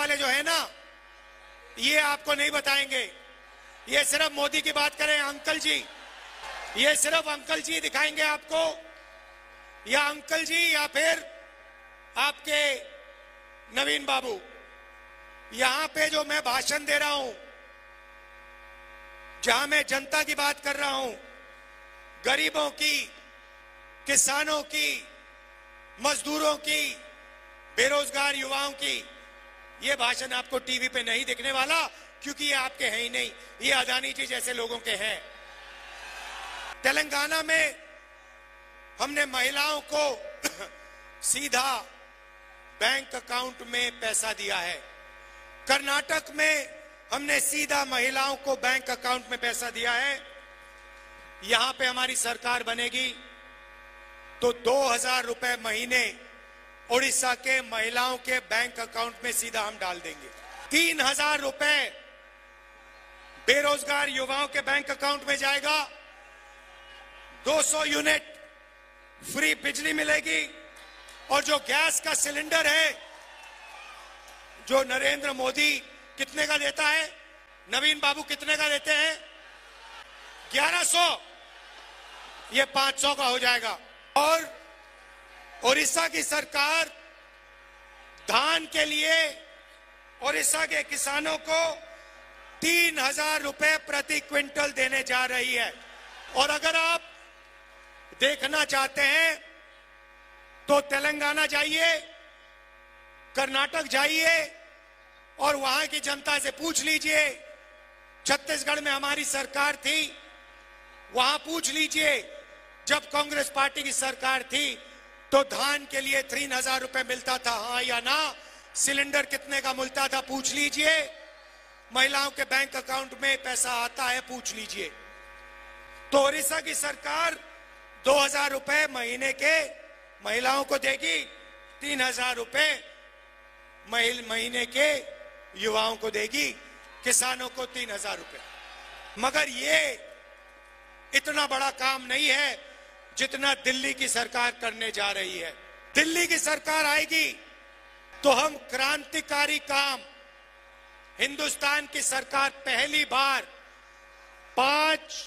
वाले जो है ना, ये आपको नहीं बताएंगे। ये सिर्फ मोदी की बात करें अंकल जी, ये सिर्फ अंकल जी दिखाएंगे आपको, या अंकल जी या फिर आपके नवीन बाबू। यहां पे जो मैं भाषण दे रहा हूं, जहां मैं जनता की बात कर रहा हूं, गरीबों की, किसानों की, मजदूरों की, बेरोजगार युवाओं की, ये भाषण आपको टीवी पे नहीं दिखने वाला, क्योंकि ये आपके हैं ही नहीं, ये अदानी जी जैसे लोगों के हैं। तेलंगाना में हमने महिलाओं को सीधा बैंक अकाउंट में पैसा दिया है। कर्नाटक में हमने सीधा महिलाओं को बैंक अकाउंट में पैसा दिया है। यहां पे हमारी सरकार बनेगी तो 2000 रुपए महीने उड़ीसा के महिलाओं के बैंक अकाउंट में सीधा हम डाल देंगे। 3000 रुपए बेरोजगार युवाओं के बैंक अकाउंट में जाएगा। 200 यूनिट फ्री बिजली मिलेगी। और जो गैस का सिलेंडर है, जो नरेंद्र मोदी कितने का देता है, नवीन बाबू कितने का देते हैं, 1100, ये 500 का हो जाएगा। और उड़ीसा की सरकार धान के लिए उड़ीसा के किसानों को 3000 रुपए प्रति क्विंटल देने जा रही है। और अगर आप देखना चाहते हैं तो तेलंगाना जाइए, कर्नाटक जाइए और वहां की जनता से पूछ लीजिए। छत्तीसगढ़ में हमारी सरकार थी, वहां पूछ लीजिए, जब कांग्रेस पार्टी की सरकार थी तो धान के लिए 3000 रुपए मिलता था, हाँ या ना? सिलेंडर कितने का मिलता था, पूछ लीजिए। महिलाओं के बैंक अकाउंट में पैसा आता है, पूछ लीजिए। तो उड़ीसा की सरकार 2000 रुपए महीने के महिलाओं को देगी, 3000 रुपए महीने के युवाओं को देगी, किसानों को 3000 रुपए। मगर ये इतना बड़ा काम नहीं है जितना दिल्ली की सरकार करने जा रही है। दिल्ली की सरकार आएगी तो हम क्रांतिकारी काम, हिंदुस्तान की सरकार पहली बार 5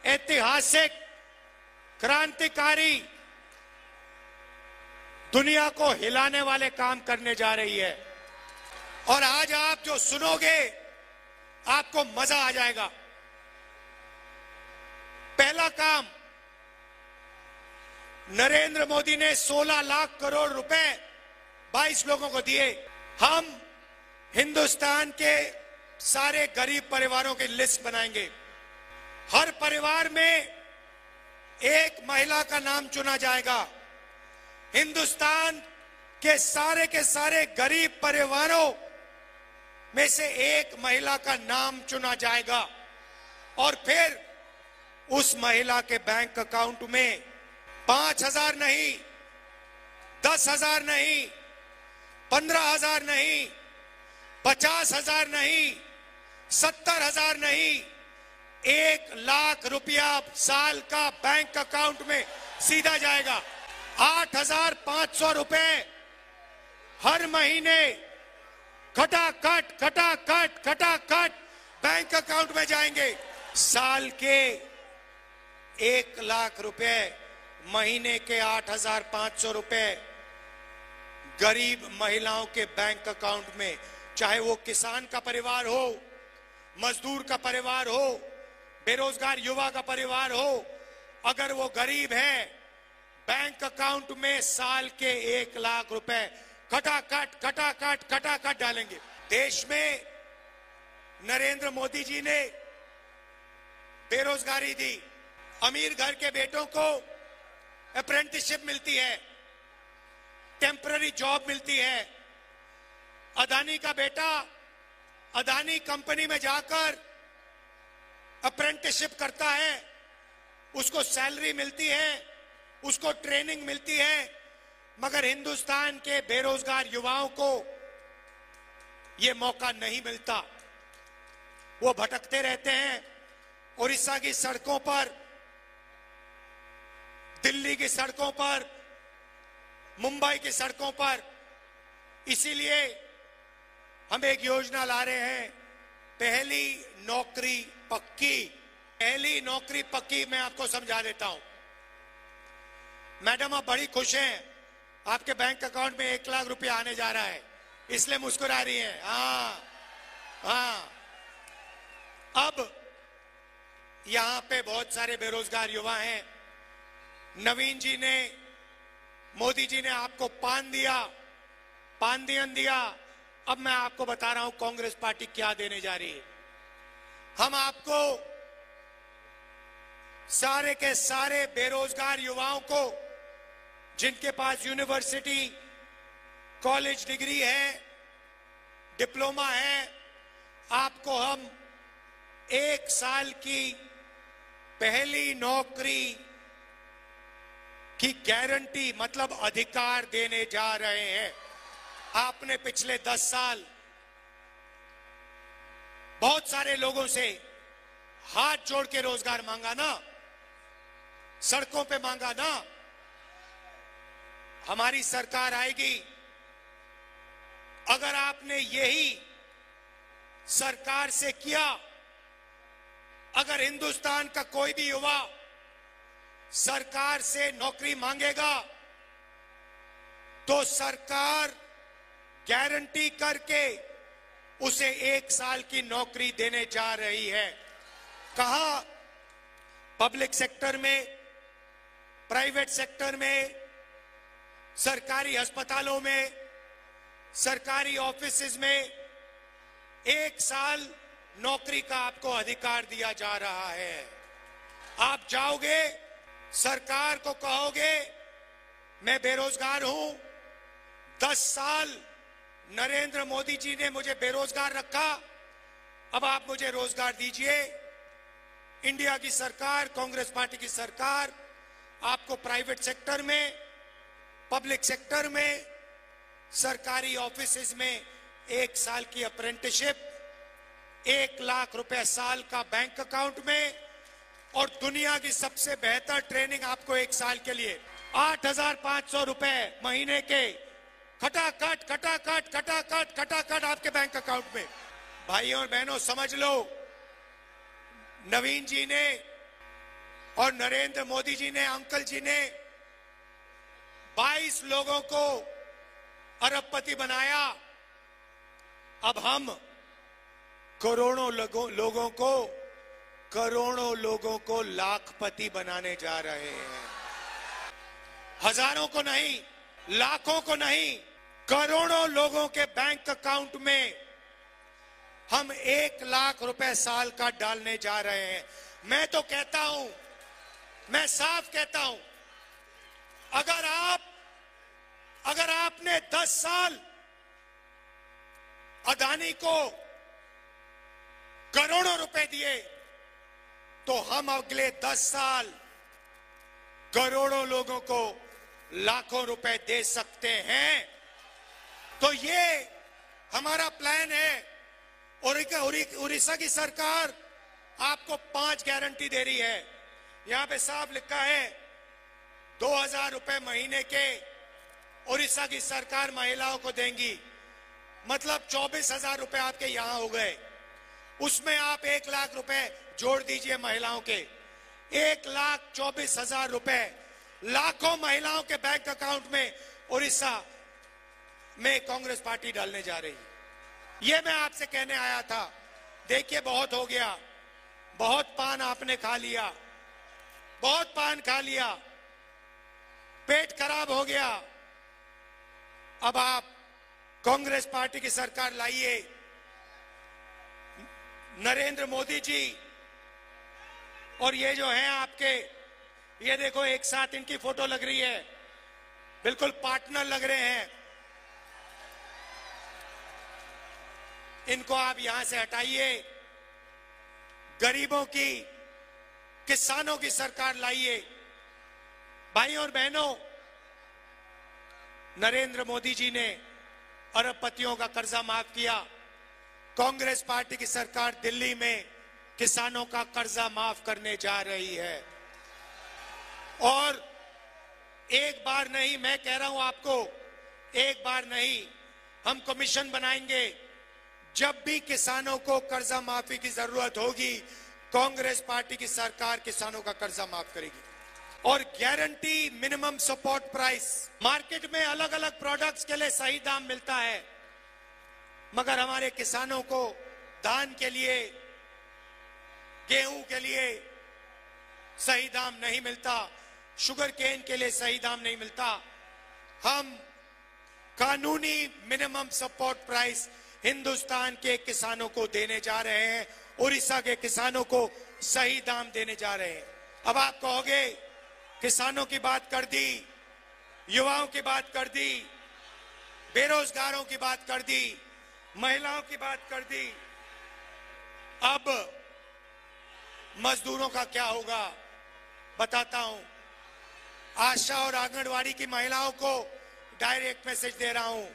ऐतिहासिक क्रांतिकारी, दुनिया को हिलाने वाले काम करने जा रही है। और आज आप जो सुनोगे आपको मजा आ जाएगा। पहला काम, नरेंद्र मोदी ने 16 लाख करोड़ रुपए 22 लोगों को दिए। हम हिंदुस्तान के सारे गरीब परिवारों की लिस्ट बनाएंगे। हर परिवार में एक महिला का नाम चुना जाएगा। हिंदुस्तान के सारे गरीब परिवारों में से एक महिला का नाम चुना जाएगा और फिर उस महिला के बैंक अकाउंट में 5000 नहीं, 10,000 नहीं, 15,000 नहीं, 50,000 नहीं, 70,000 नहीं, 1 लाख रुपया साल का बैंक अकाउंट में सीधा जाएगा। 8,500 रुपए हर महीने खटाखट बैंक अकाउंट में जाएंगे। साल के 1 लाख रुपए, महीने के 8,500 रुपए गरीब महिलाओं के बैंक अकाउंट में, चाहे वो किसान का परिवार हो, मजदूर का परिवार हो, बेरोजगार युवा का परिवार हो, अगर वो गरीब है, बैंक अकाउंट में साल के 1 लाख रुपए खटाखट डालेंगे। देश में नरेंद्र मोदी जी ने बेरोजगारी दी। अमीर घर के बेटों को अप्रेंटिसशिप मिलती है, टेम्पररी जॉब मिलती है। अदानी का बेटा अदानी कंपनी में जाकर अप्रेंटिसशिप करता है, उसको सैलरी मिलती है, उसको ट्रेनिंग मिलती है। मगर हिंदुस्तान के बेरोजगार युवाओं को यह मौका नहीं मिलता। वो भटकते रहते हैं उड़ीसा की सड़कों पर, दिल्ली की सड़कों पर, मुंबई की सड़कों पर। इसीलिए हम एक योजना ला रहे हैं, पहली नौकरी पक्की। पहली नौकरी पक्की मैं आपको समझा देता हूं। मैडम, आप बड़ी खुश हैं, आपके बैंक अकाउंट में 1 लाख रुपया आने जा रहा है, इसलिए मुस्कुरा रही हैं। हाँ। अब यहां पे बहुत सारे बेरोजगार युवा हैं। नवीन जी ने, मोदी जी ने आपको पान दिया। अब मैं आपको बता रहा हूं कांग्रेस पार्टी क्या देने जा रही है। हम आपको सारे के सारे बेरोजगार युवाओं को, जिनके पास यूनिवर्सिटी कॉलेज डिग्री है, डिप्लोमा है, आपको हम 1 साल की पहली नौकरी की गारंटी मतलब अधिकार देने जा रहे हैं। आपने पिछले 10 साल बहुत सारे लोगों से हाथ जोड़ के रोजगार मांगा ना, सड़कों पे मांगा ना। हमारी सरकार आएगी, अगर आपने यही सरकार से किया, अगर हिंदुस्तान का कोई भी युवा सरकार से नौकरी मांगेगा तो सरकार गारंटी करके उसे 1 साल की नौकरी देने जा रही है। कहा, पब्लिक सेक्टर में, प्राइवेट सेक्टर में, सरकारी अस्पतालों में, सरकारी ऑफिसेज में 1 साल नौकरी का आपको अधिकार दिया जा रहा है। आप जाओगे, सरकार को कहोगे मैं बेरोजगार हूं, 10 साल नरेंद्र मोदी जी ने मुझे बेरोजगार रखा, अब आप मुझे रोजगार दीजिए। इंडिया की सरकार, कांग्रेस पार्टी की सरकार आपको प्राइवेट सेक्टर में, पब्लिक सेक्टर में, सरकारी ऑफिसेज में 1 साल की अप्रेंटिसशिप, 1 लाख रुपए साल का बैंक अकाउंट में, और दुनिया की सबसे बेहतर ट्रेनिंग आपको 1 साल के लिए 8,500 रुपए महीने के खटाखट आपके बैंक अकाउंट में। भाइयों और बहनों, समझ लो, नवीन जी ने और नरेंद्र मोदी जी ने, अंकल जी ने 22 लोगों को अरबपति बनाया। अब हम करोड़ों लोगों को लाखपति बनाने जा रहे हैं। हजारों को नहीं, लाखों को नहीं, करोड़ों लोगों के बैंक अकाउंट में हम 1 लाख रुपए साल का डालने जा रहे हैं। मैं तो कहता हूं, मैं साफ कहता हूं, अगर आपने 10 साल अदानी को करोड़ों रुपए दिए, तो हम अगले 10 साल करोड़ों लोगों को लाखों रुपए दे सकते हैं। तो ये हमारा प्लान है। उड़ीसा की सरकार आपको 5 गारंटी दे रही है। यहां पे साफ लिखा है 2,000 रुपए महीने के उड़ीसा की सरकार महिलाओं को देंगी, मतलब 24,000 रुपए आपके यहां हो गए। उसमें आप 1 लाख रुपए जोड़ दीजिए महिलाओं के, 1,24,000 रुपए लाखों महिलाओं के बैंक अकाउंट में उड़ीसा में कांग्रेस पार्टी डालने जा रही है। ये मैं आपसे कहने आया था। देखिए, बहुत हो गया, बहुत पान आपने खा लिया, बहुत पान खा लिया, पेट खराब हो गया। अब आप कांग्रेस पार्टी की सरकार लाइए। नरेंद्र मोदी जी और ये जो है आपके, ये देखो एक साथ इनकी फोटो लग रही है, बिल्कुल पार्टनर लग रहे हैं। इनको आप यहां से हटाइए, गरीबों की, किसानों की सरकार लाइए। भाइयों और बहनों, नरेंद्र मोदी जी ने अरबपतियों का कर्जा माफ किया। कांग्रेस पार्टी की सरकार दिल्ली में किसानों का कर्जा माफ करने जा रही है। और एक बार नहीं, मैं कह रहा हूं आपको, एक बार नहीं, हम कमीशन बनाएंगे जब भी किसानों को कर्जा माफी की जरूरत होगी, कांग्रेस पार्टी की सरकार किसानों का कर्जा माफ करेगी। और guarantee minimum support price, market में अलग अलग प्रोडक्ट्स के लिए सही दाम मिलता है, मगर हमारे किसानों को धान के लिए, गेहूं के लिए सही दाम नहीं मिलता, शुगर केन के लिए सही दाम नहीं मिलता। हम कानूनी मिनिमम सपोर्ट प्राइस हिंदुस्तान के किसानों को देने जा रहे हैं, उड़ीसा के किसानों को सही दाम देने जा रहे हैं। अब आप कहोगे किसानों की बात कर दी, युवाओं की बात कर दी, बेरोजगारों की बात कर दी, महिलाओं की बात कर दी, अब मजदूरों का क्या होगा बताता हूं। आशा और आंगनवाड़ी की महिलाओं को डायरेक्ट मैसेज दे रहा हूं,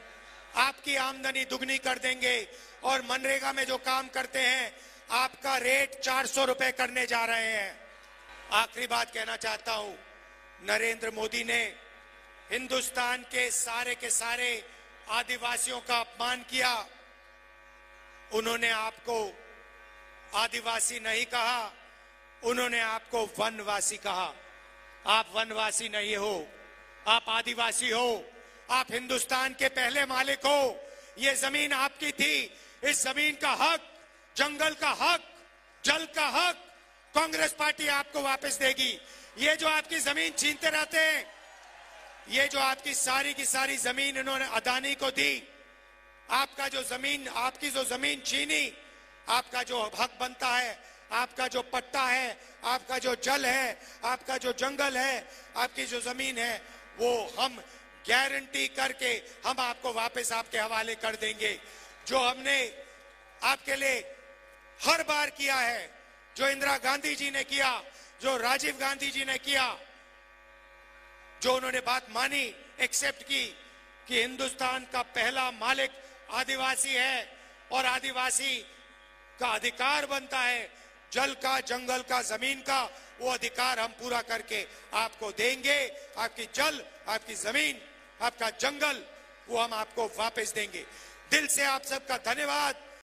आपकी आमदनी दुगनी कर देंगे और मनरेगा में जो काम करते हैं आपका रेट 400 रुपए करने जा रहे हैं। आखिरी बात कहना चाहता हूं, नरेंद्र मोदी ने हिंदुस्तान के सारे आदिवासियों का अपमान किया। उन्होंने आपको आदिवासी नहीं कहा, उन्होंने आपको वनवासी कहा। आप वनवासी नहीं हो, आप आदिवासी हो, आप हिंदुस्तान के पहले मालिक हो। ये जमीन आपकी थी, इस जमीन का हक, जंगल का हक, जल का हक कांग्रेस पार्टी आपको वापस देगी। ये जो आपकी जमीन छीनते रहते हैं, ये जो आपकी की सारी जमीन इन्होंने अदानी को दी, आपका जो जमीन, आपकी जो जमीन छीनी, आपका जो हक बनता है, आपका जो पट्टा है, आपका जो जल है, आपका जो जंगल है, आपकी जो जमीन है, वो हम गारंटी करके हम आपको वापस आपके हवाले कर देंगे। जो हमने आपके लिए हर बार किया है, जो इंदिरा गांधी जी ने किया, जो राजीव गांधी जी ने किया, जो उन्होंने बात मानी, एक्सेप्ट की कि हिंदुस्तान का पहला मालिक आदिवासी है और आदिवासी का अधिकार बनता है जल का, जंगल का, जमीन का, वो अधिकार हम पूरा करके आपको देंगे। आपकी जल, आपकी जमीन, आपका जंगल, वो हम आपको वापस देंगे। दिल से आप सबका धन्यवाद।